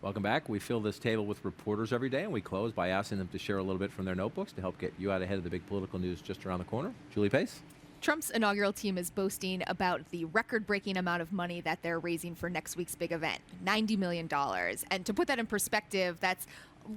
Welcome back. We fill this table with reporters every day, and we close by asking them to share a little bit from their notebooks to help get you out ahead of the big political news just around the corner. Julie Pace? Trump's inaugural team is boasting about the record-breaking amount of money that they're raising for next week's big event, $90 million. And to put that in perspective, that's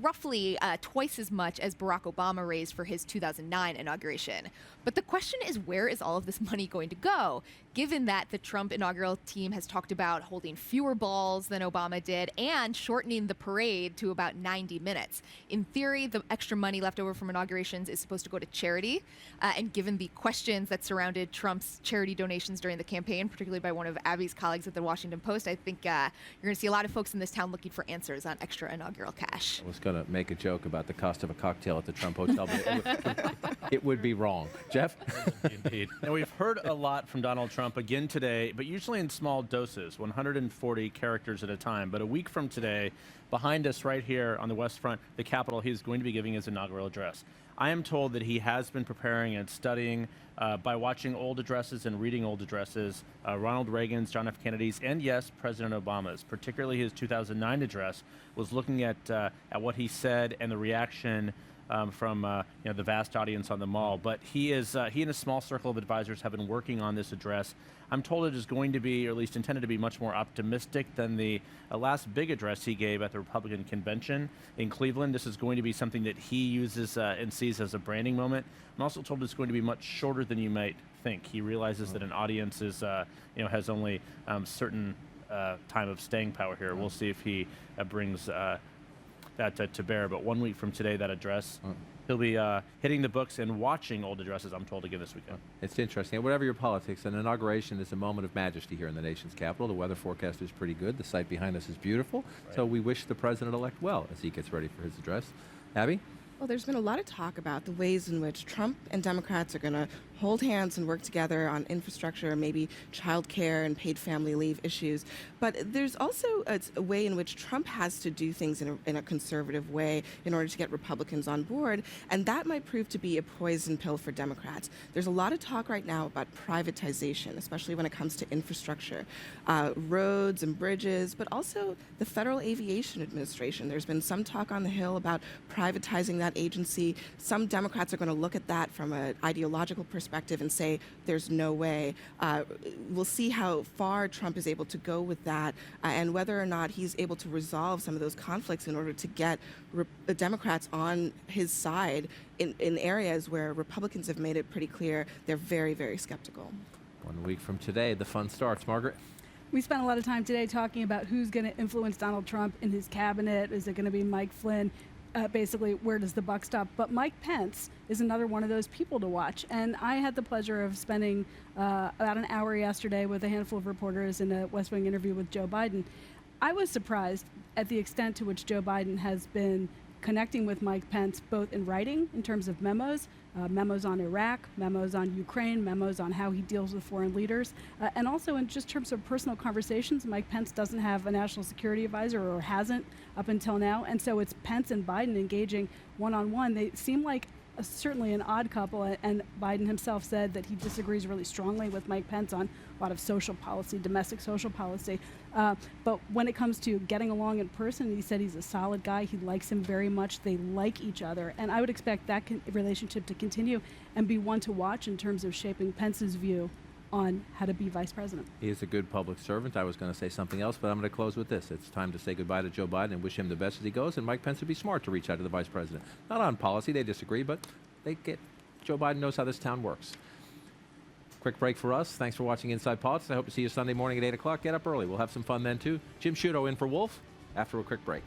roughly twice as much as Barack Obama raised for his 2009 inauguration. But the question is, where is all of this money going to go, given that the Trump inaugural team has talked about holding fewer balls than Obama did and shortening the parade to about 90 minutes? In theory, the extra money left over from inaugurations is supposed to go to charity. And given the questions that surrounded Trump's charity donations during the campaign, particularly by one of Abby's colleagues at the Washington Post, I think you're going to see a lot of folks in this town looking for answers on extra inaugural cash. I was going to make a joke about the cost of a cocktail at the Trump Hotel, but it would be wrong. Jeff? Indeed. And we've heard a lot from Donald Trump again today, but usually in small doses, 140 characters at a time. But a week from today, behind us right here on the West Front, the Capitol, he's going to be giving his inaugural address. I am told that he has been preparing and studying by watching old addresses and reading old addresses, Ronald Reagan's, John F. Kennedy's, and yes, President Obama's. Particularly his 2009 address was looking at what he said and the reaction from the vast audience on the Mall. But he and a small circle of advisors have been working on this address. I'm told it is going to be, or at least intended to be, much more optimistic than the last big address he gave at the Republican convention in Cleveland. This is going to be something that he uses and sees as a branding moment. I'm also told it's going to be much shorter than you might think. He realizes that an audience is, has only certain time of staying power here. We'll see if he brings that to bear. But 1 week from today, that address, he'll be hitting the books and watching old addresses, I'm told, again this weekend. It's interesting. Whatever your politics, an inauguration is a moment of majesty here in the nation's capital. The weather forecast is pretty good. The site behind us is beautiful. Right. So we wish the president-elect well as he gets ready for his address. Abby? Well, there's been a lot of talk about the ways in which Trump and Democrats are going to hold hands and work together on infrastructure, maybe child care and paid family leave issues. But there's also a way in which Trump has to do things in a conservative way in order to get Republicans on board, and that might prove to be a poison pill for Democrats. There's a lot of talk right now about privatization, especially when it comes to infrastructure, roads and bridges, but also the Federal Aviation Administration. There's been some talk on the Hill about privatizing that agency. Some Democrats are going to look at that from an ideological perspective and say there's no way. We'll see how far Trump is able to go with that and whether or not he's able to resolve some of those conflicts in order to get the Democrats on his side in areas where Republicans have made it pretty clear they're very, very skeptical. 1 week from today, the fun starts. Margaret? We spent a lot of time today talking about who's going to influence Donald Trump in his cabinet. Is it going to be Mike Flynn? Basically, where does the buck stop? But Mike Pence is another one of those people to watch. And I had the pleasure of spending about an hour yesterday with a handful of reporters in a West Wing interview with Joe Biden. I was surprised at the extent to which Joe Biden has been connecting with Mike Pence, both in writing, in terms of memos, memos on Iraq, memos on Ukraine, memos on how he deals with foreign leaders, and also in just terms of personal conversations. Mike Pence doesn't have a national security advisor, or hasn't up until now, and so it's Pence and Biden engaging one-on-one. They seem like certainly an odd couple, and Biden himself said that he disagrees really strongly with Mike Pence on a lot of social policy, domestic social policy. But when it comes to getting along in person, he said he's a solid guy. He likes him very much. They like each other. And I would expect that relationship to continue and be one to watch in terms of shaping Pence's view on how to be vice president. He is a good public servant. I was going to say something else, but I'm going to close with this. It's time to say goodbye to Joe Biden and wish him the best as he goes. And Mike Pence would be smart to reach out to the vice president. Not on policy, they disagree, but Joe Biden knows how this town works. Quick break for us. Thanks for watching Inside Politics. I hope to see you Sunday morning at 8 o'clock. Get up early. We'll have some fun then, too. Jim Sciutto in for Wolf after a quick break.